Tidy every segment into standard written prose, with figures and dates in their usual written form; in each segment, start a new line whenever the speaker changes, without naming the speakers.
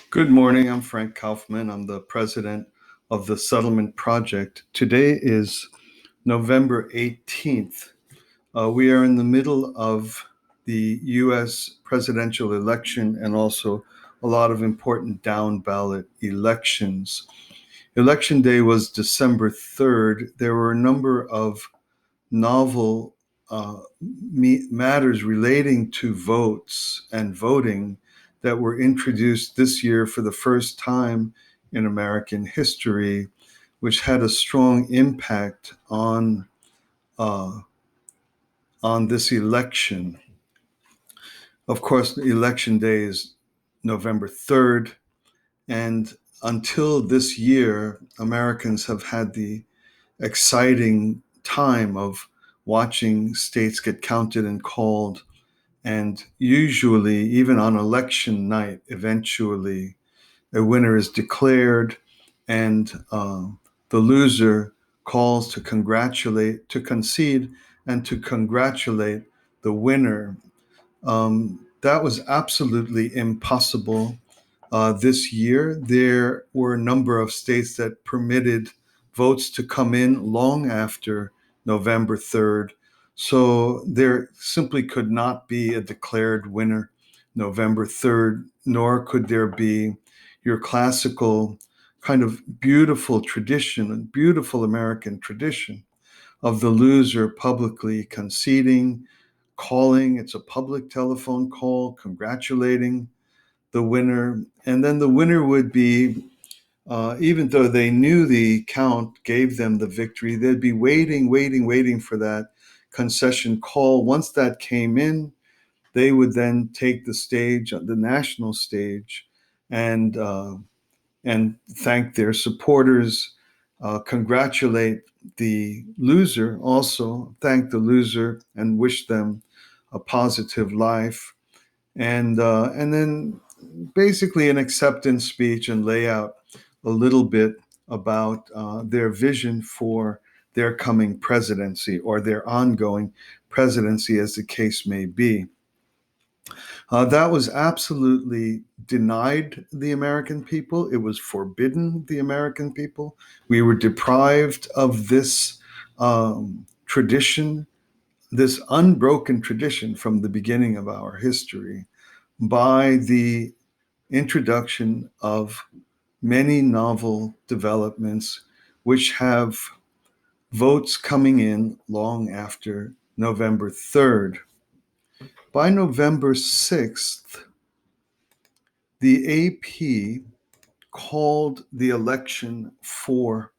Good morning. I'm Frank Kaufmann. I'm the president of the Settlement Project. Today is November 18th. We are in the middle of the US presidential election and also a lot of important down ballot elections. Election day was December 3rd. There were a number of novel matters relating to votes and voting that were introduced this year for the first time in American history, which had a strong impact uh, on this election. Of course, election day is November 3rd, and until this year, Americans have had the exciting time of watching states get counted and called. And usually, even on election night, eventually a winner is declared, and the loser calls to congratulate, to concede, and to congratulate the winner. That was absolutely impossible this year. There were a number of states that permitted votes to come in long after November 3rd. So there simply could not be a declared winner November 3rd, nor could there be your classical kind of beautiful tradition, beautiful American tradition of the loser publicly conceding, calling, it's a public telephone call, congratulating the winner. And then the winner would be, even though they knew the count gave them the victory, they'd be waiting for that concession call. Once that came in, they would then take the stage, the national stage, and and thank their supporters, congratulate the loser, also thank the loser and wish them a positive life, and then basically an acceptance speech and lay out a little bit about their vision for their coming presidency or their ongoing presidency, as the case may be. That was absolutely denied the American people. It was forbidden the American people. We were deprived of this tradition, this unbroken tradition from the beginning of our history, by the introduction of many novel developments which have votes coming in long after November 3rd. By November 6th, the AP called the election for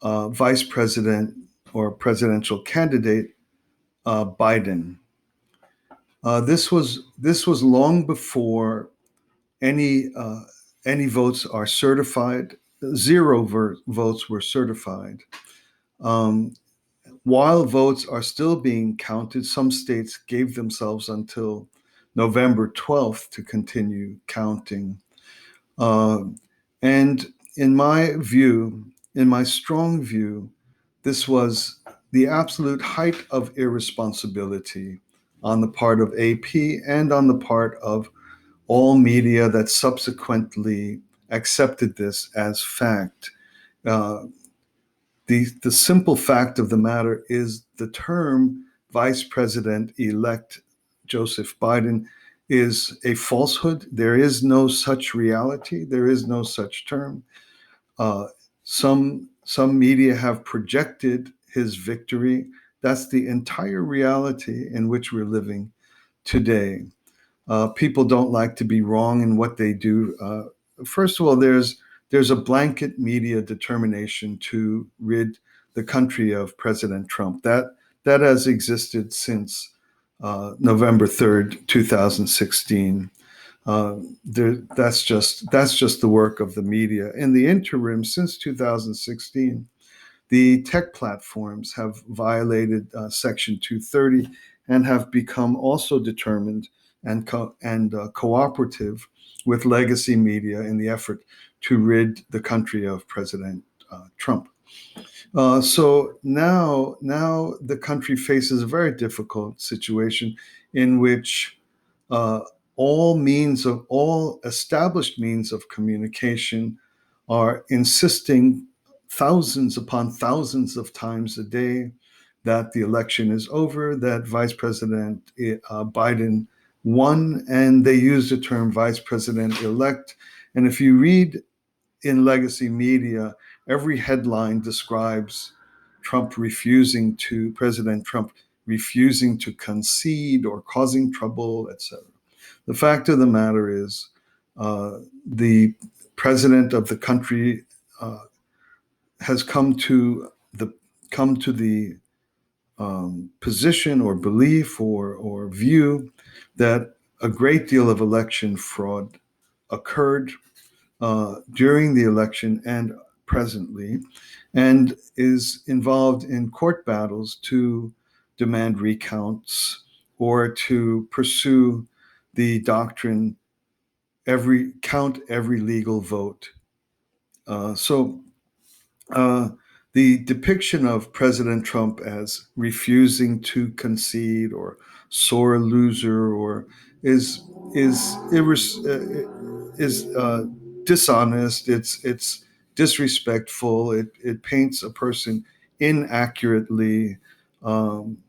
vice president or presidential candidate Biden. This was long before any any votes are certified. Zero votes were certified. Um, while votes are still being counted, some states gave themselves until November 12th to continue counting. Uh, and in my view, in my strong view, this was the absolute height of irresponsibility on the part of AP and on the part of all media that subsequently accepted this as fact. Uh, the simple fact of the matter is the term Vice President elect Joseph Biden is a falsehood. There is no such reality. There is no such term. Uh, some media have projected his victory. That's the entire reality in which we're living today. People don't like to be wrong in what they do. First of all, there's a blanket media determination to rid the country of President Trump. That has existed since November 3rd, 2016. That's just the work of the media. In the interim, since 2016, the tech platforms have violated Section 230 and have become also determined and cooperative with legacy media in the effort to rid the country of President Trump. So now the country faces a very difficult situation in which uh, all established means of communication are insisting thousands upon thousands of times a day that the election is over, that Vice President Biden won, and they use the term Vice President elect. And if you read in legacy media, every headline describes President Trump refusing to concede or causing trouble, etc. The fact of the matter is, the president of the country uh, has come to the position or belief or view that a great deal of election fraud occurred during the election and presently, and is involved in court battles to demand recounts or to pursue the doctrine every legal vote. So uh, the depiction of President Trump as refusing to concede or sore loser or is is dishonest. It's disrespectful. It paints a person inaccurately. Um,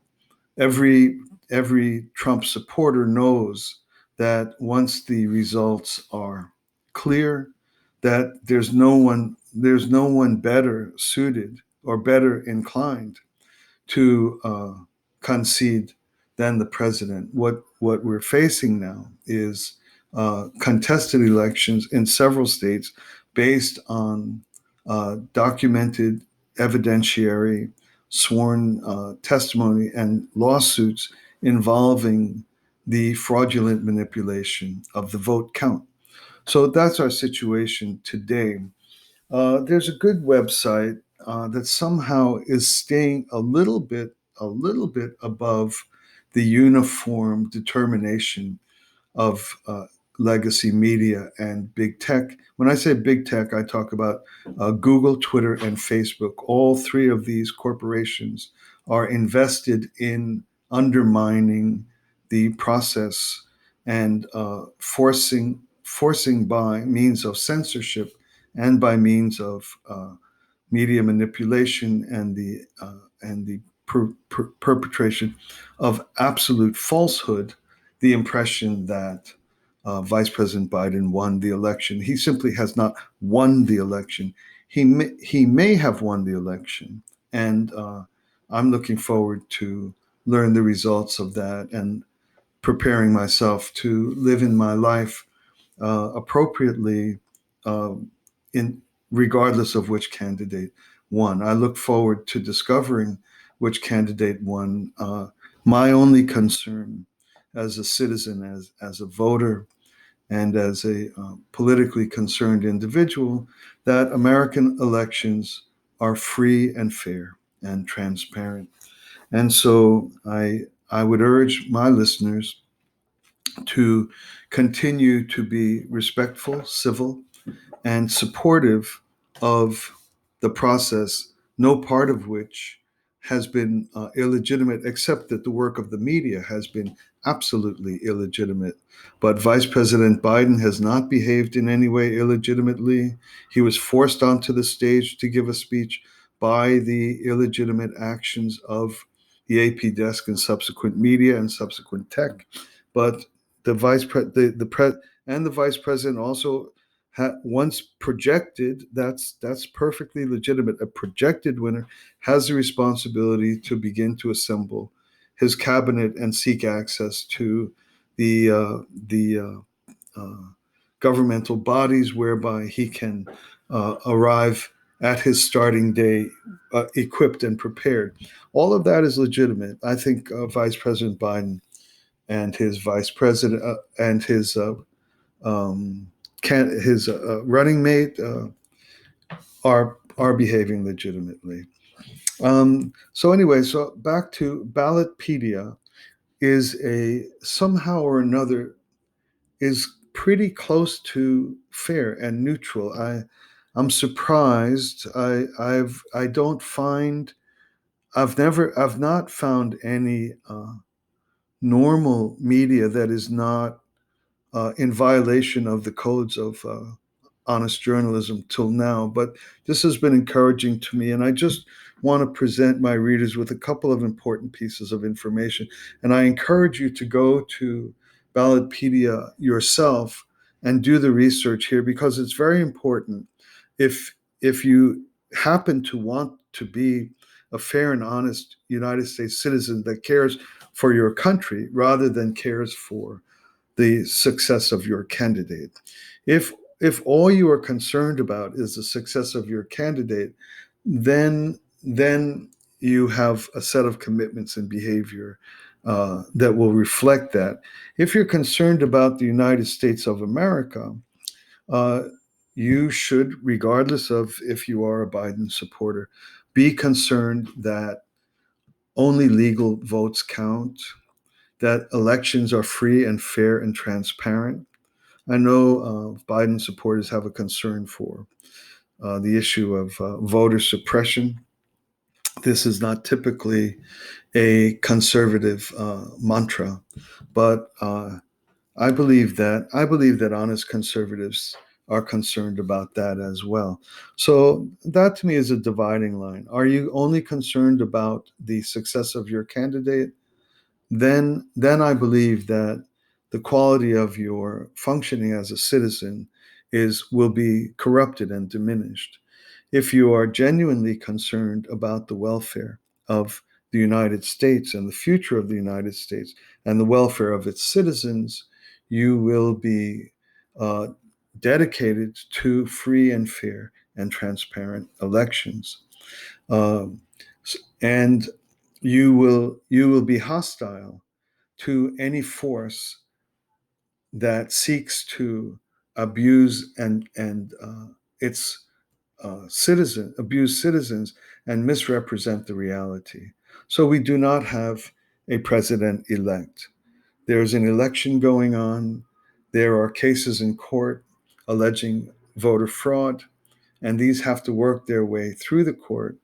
every every Trump supporter knows that once the results are clear, that there's no one better suited or better inclined to concede than the president. What we're facing now is contested elections in several states based on documented evidentiary sworn testimony and lawsuits involving the fraudulent manipulation of the vote count. So that's our situation today. There's a good website that somehow is staying a little bit above the uniform determination of legacy media and big tech. When I say big tech, I talk about Google, Twitter, and Facebook. All three of these corporations are invested in undermining the process and forcing by means of censorship and by means of media manipulation and the perpetration of absolute falsehood, the impression that Vice President Biden won the election. He simply has not won the election. He may have won the election, and I'm looking forward to learn the results of that and preparing myself to live in my life appropriately uh, in regardless of which candidate won. I look forward to discovering which candidate won. My only concern as a citizen, as a voter, and as a politically concerned individual, that American elections are free and fair and transparent. And so I would urge my listeners to continue to be respectful, civil, and supportive of the process, no part of which has been illegitimate, except that the work of the media has been absolutely illegitimate. But Vice President Biden has not behaved in any way illegitimately. He was forced onto the stage to give a speech by the illegitimate actions of the AP desk and subsequent media and subsequent tech. But the vice pre- the pre- and the vice president also once projected, that's perfectly legitimate. A projected winner has the responsibility to begin to assemble his cabinet and seek access to the governmental bodies whereby he can arrive at his starting day equipped and prepared. All of that is legitimate. I think Vice President Biden and his vice president and um, his running mate are behaving legitimately. So anyway, so back to Ballotpedia is a somehow or another is pretty close to fair and neutral. I'm surprised. I don't find I've not found any normal media that is not in violation of the codes of honest journalism till now. But this has been encouraging to me, and I just want to present my readers with a couple of important pieces of information. And I encourage you to go to Ballotpedia yourself and do the research here, because it's very important. If you happen to want to be a fair and honest United States citizen that cares for your country rather than cares for the success of your candidate. If if all you are concerned about is the success of your candidate, then you have a set of commitments and behavior that will reflect that. If you're concerned about the United States of America, uh, you should, regardless of if you are a Biden supporter, be concerned that only legal votes count, that elections are free and fair and transparent. I know Biden supporters have a concern for the issue of voter suppression. This is not typically a conservative mantra, but I believe that honest conservatives are concerned about that as well. So that to me is a dividing line. Are you only concerned about the success of your candidate? Then I believe that the quality of your functioning as a citizen is will be corrupted and diminished. If you are genuinely concerned about the welfare of the United States and the future of the United States and the welfare of its citizens, you will be uh, dedicated to free and fair and transparent elections. Um, and you will be hostile to any force that seeks to abuse and its abuse citizens and misrepresent the reality. So we do not have a president elect. There's an election going on. There are cases in court alleging voter fraud, and these have to work their way through the court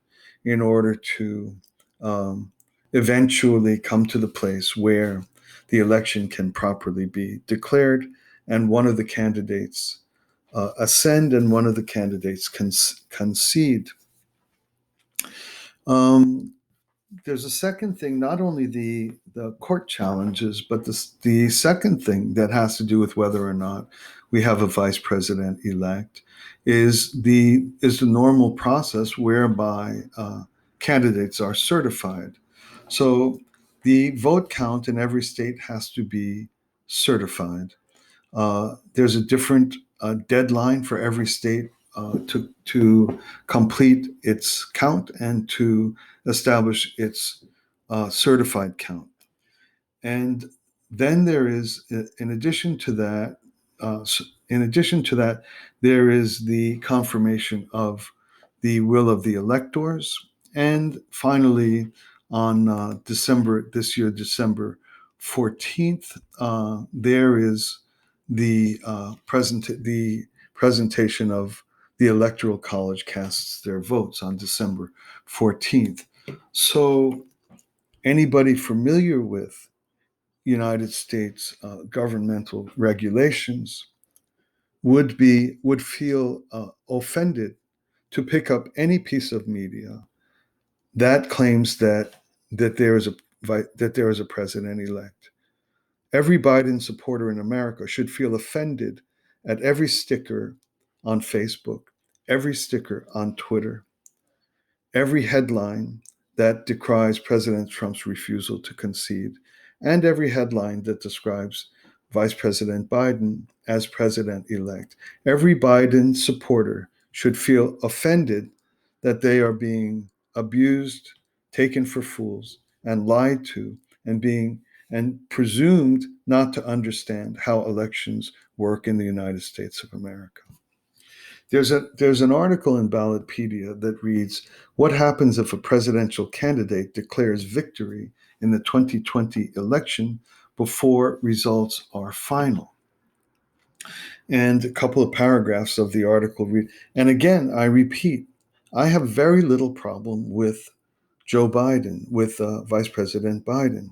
in order to um, eventually come to the place where the election can properly be declared and one of the candidates ascend and one of the candidates concede. Um, there's a second thing, not only the court challenges, but the second thing that has to do with whether or not we have a vice president elect is the normal process whereby candidates are certified. So the vote count in every state has to be certified. There's a different deadline for every state to complete its count and to establish its certified count. And then there is, uh, in addition to that, there is the confirmation of the will of the electors. And finally, on December 14th, there is the presentation of the Electoral College casts their votes on December 14th. So anybody familiar with United States governmental regulations would feel offended to pick up any piece of media that claims that there is a that there is a president elect. Every Biden supporter in America should feel offended at every sticker on Facebook, every sticker on Twitter, every headline that decries President Trump's refusal to concede, and every headline that describes Vice President Biden as president elect. Every Biden supporter should feel offended that they are being abused, taken for fools, and lied to, and presumed not to understand how elections work in the United States of America. There's an article in Ballotpedia that reads, "What happens if a presidential candidate declares victory in the 2020 election before results are final?" And a couple of paragraphs of the article read, and again, I repeat, I have very little problem with Joe Biden, with Vice President Biden.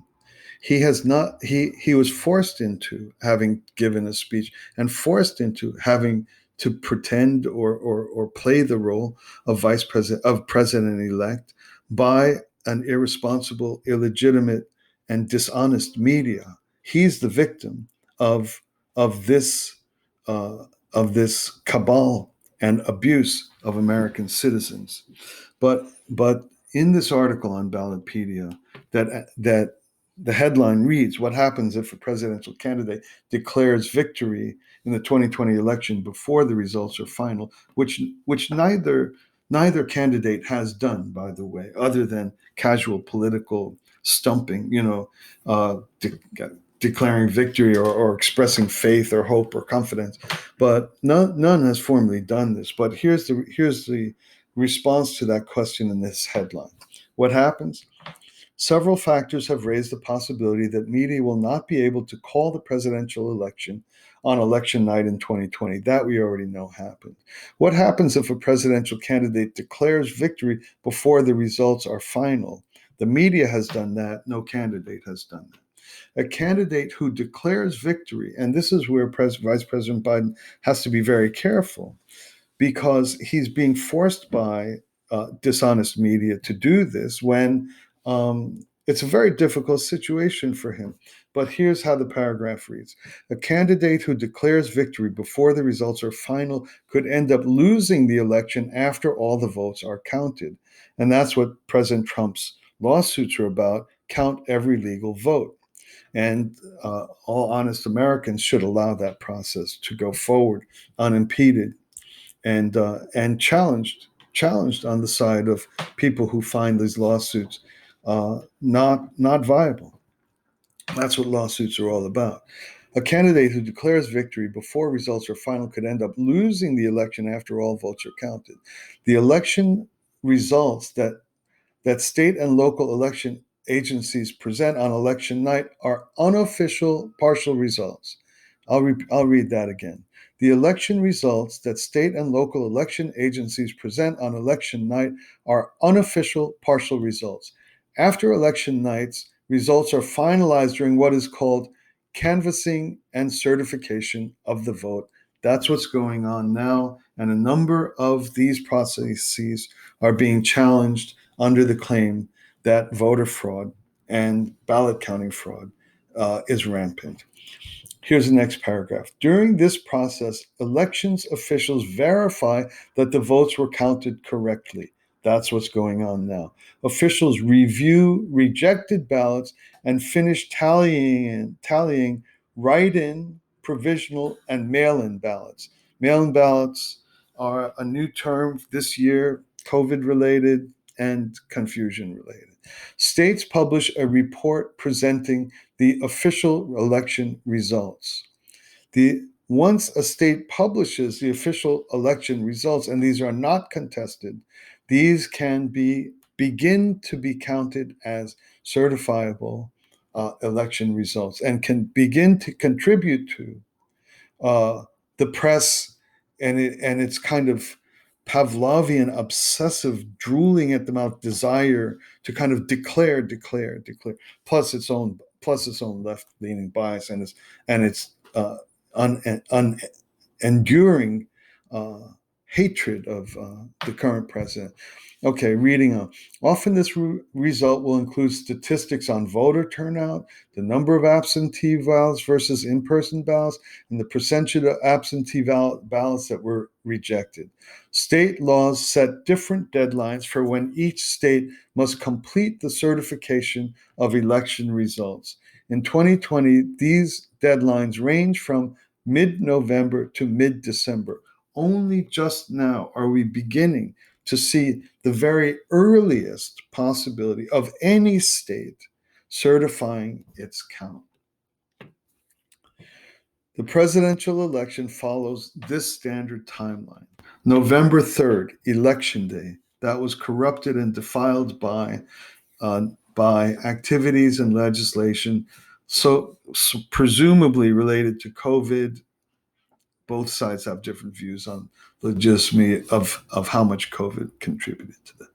He has not. He was forced into having given a speech and forced into having to pretend or play the role of vice president of president elect by an irresponsible, illegitimate, and dishonest media. He's the victim of of this uh, of this cabal and abuse of American citizens. But in this article on Ballotpedia, that the headline reads, "What happens if a presidential candidate declares victory in the 2020 election before the results are final?" Which neither candidate has done, by the way, other than casual political stumping. Declaring victory or expressing faith or hope or confidence, but none has formally done this. But here's the response to that question in this headline. What happens? Several factors have raised the possibility that media will not be able to call the presidential election on election night in 2020. That we already know happened. What happens if a presidential candidate declares victory before the results are final? The media has done that. No candidate has done that. A candidate who declares victory, and this is where Vice President Biden has to be very careful, because he's being forced by dishonest media to do this when it's a very difficult situation for him. But here's how the paragraph reads. A candidate who declares victory before the results are final could end up losing the election after all the votes are counted. And that's what President Trump's lawsuits are about: count every legal vote. And all honest Americans should allow that process to go forward unimpeded and challenged on the side of people who find these lawsuits not viable. That's what lawsuits are all about. A candidate who declares victory before results are final could end up losing the election after all votes are counted. The election results that state and local election agencies present on election night are unofficial partial results. I'll read that again. The election results that state and local election agencies present on election night are unofficial partial results. After election nights, results are finalized during what is called canvassing and certification of the vote. That's what's going on now, and a number of these processes are being challenged under the claim that voter fraud and ballot counting fraud is rampant. Here's the next paragraph. During this process, elections officials verify that the votes were counted correctly. That's what's going on now. Officials review rejected ballots and finish tallying write-in, provisional, and mail-in ballots. Mail-in ballots are a new term this year, COVID-related and confusion-related. States publish a report presenting the official election results. Once a state publishes the official election results, and these are not contested, these can begin to be counted as certifiable election results and can begin to contribute to uh, the press and its kind of Pavlovian obsessive drooling at the mouth desire to kind of declare, plus its own left leaning bias and its enduring hatred of the current president. Okay, reading on. Often this result will include statistics on voter turnout, the number of absentee ballots versus in-person ballots, and the percentage of absentee ballots that were rejected. State laws set different deadlines for when each state must complete the certification of election results. In 2020, these deadlines range from mid-November to mid-December. Only just now are we beginning to see the very earliest possibility of any state certifying its count. The presidential election follows this standard timeline. November 3rd, Election Day. That was corrupted and defiled by activities and legislation, so presumably related to COVID. Both sides have different views on the legitimacy of how much COVID contributed to that.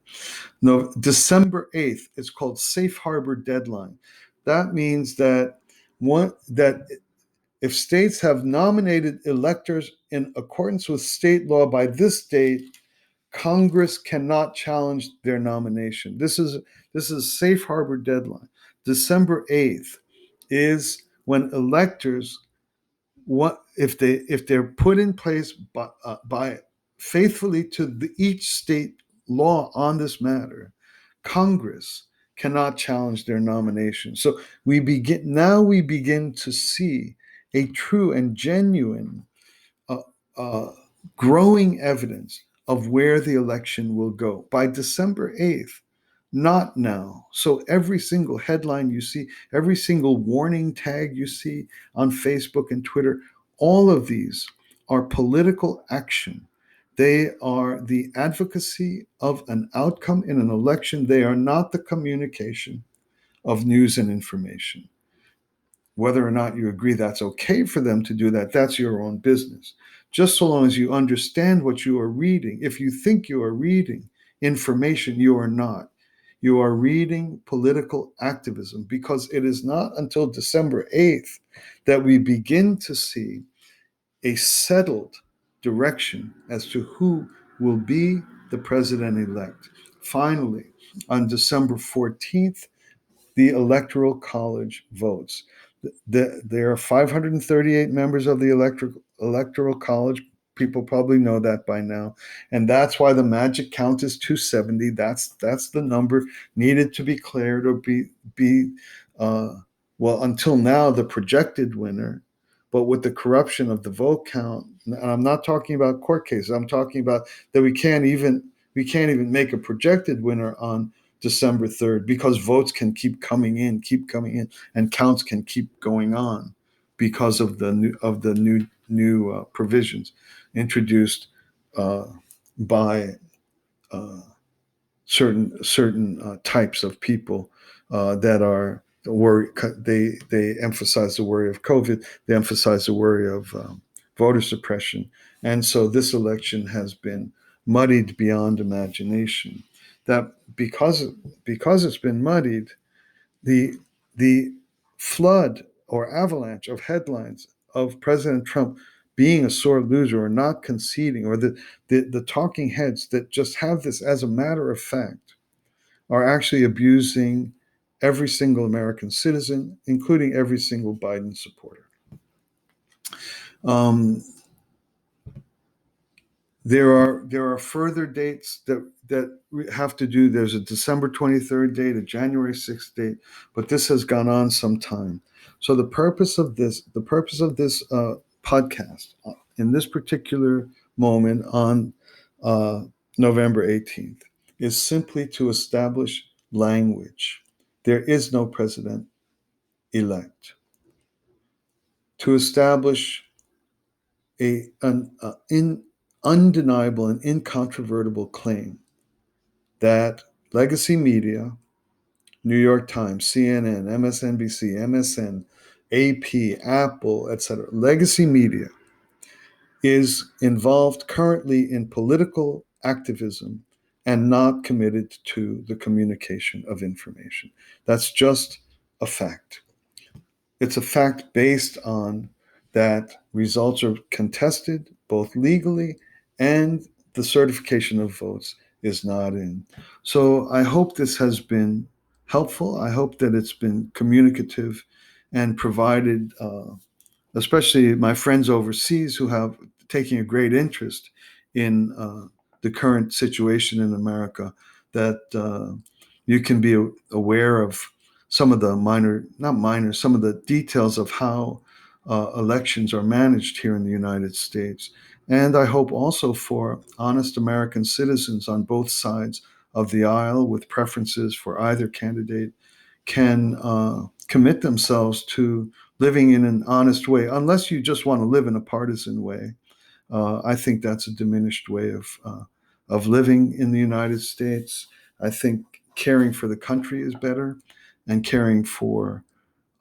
No, December 8th, it's called Safe Harbor Deadline. That means that if states have nominated electors in accordance with state law by this date, Congress cannot challenge their nomination. This is a safe harbor deadline. December 8th is when electors, what if they're put in place by faithfully to each state law on this matter, Congress cannot challenge their nomination. So we begin to see a true and genuine uh, uh, growing evidence of where the election will go by December 8th, not now. So every single headline you see, every single warning tag you see on Facebook and Twitter, all of these are political action. They are the advocacy of an outcome in an election. They are not the communication of news and information. Whether or not you agree that's okay for them to do that, that's your own business. Just so long as you understand what you are reading. If you think you are reading information, you are not. You are reading political activism, because it is not until December 8th that we begin to see a settled direction as to who will be the president elect. Finally, on December 14th, the Electoral College votes. There are 538 members of the Electoral College. People probably know that by now, and that's why the magic count is 270. That's the number needed to be cleared or be uh, well, until now, the projected winner. But with the corruption of the vote count, and I'm not talking about court cases. I'm talking about that we can't even make a projected winner on December 3rd, because votes can keep coming in, and counts can keep going on because of the new provisions introduced uh, by uh, certain types of people that are worry. They emphasize the worry of COVID. They emphasize the worry of voter suppression, and so this election has been muddied beyond imagination. That because it's been muddied, the the flood or avalanche of headlines of President Trump being a sore loser or not conceding, or the talking heads that just have this as a matter of fact, are actually abusing every single American citizen, including every single Biden supporter. Um, there are further dates that have to do. There's a December 23rd date, a January 6th date, but this has gone on some time. So the purpose of this podcast in this particular moment on uh, November 18th is simply to establish language. There is no president elect. To establish an undeniable and incontrovertible claim that legacy media, New York Times, CNN, MSNBC, MSN, AP, Apple, etc., legacy media is involved currently in political activism and not committed to the communication of information. That's just a fact. It's a fact based on that results are contested both legally, and the certification of votes is not in. So I hope this has been helpful. I hope that it's been communicative and provided especially my friends overseas who have taken a great interest in the current situation in America, that you can be aware of some of the not minor, some of the details of how elections are managed here in the United States. And I hope also for honest American citizens on both sides of the aisle with preferences for either candidate can commit themselves to living in an honest way, unless you just want to live in a partisan way. I think that's a diminished way of living in the United States. I think caring for the country is better, and caring for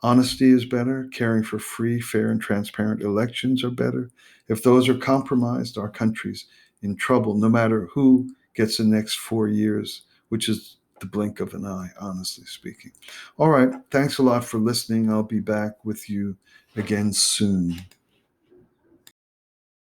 honesty is better. Caring for free, fair, and transparent elections are better. If those are compromised, our country's in trouble, no matter who gets the next 4 years, which is the blink of an eye, honestly speaking. All right. Thanks a lot for listening. I'll be back with you again soon.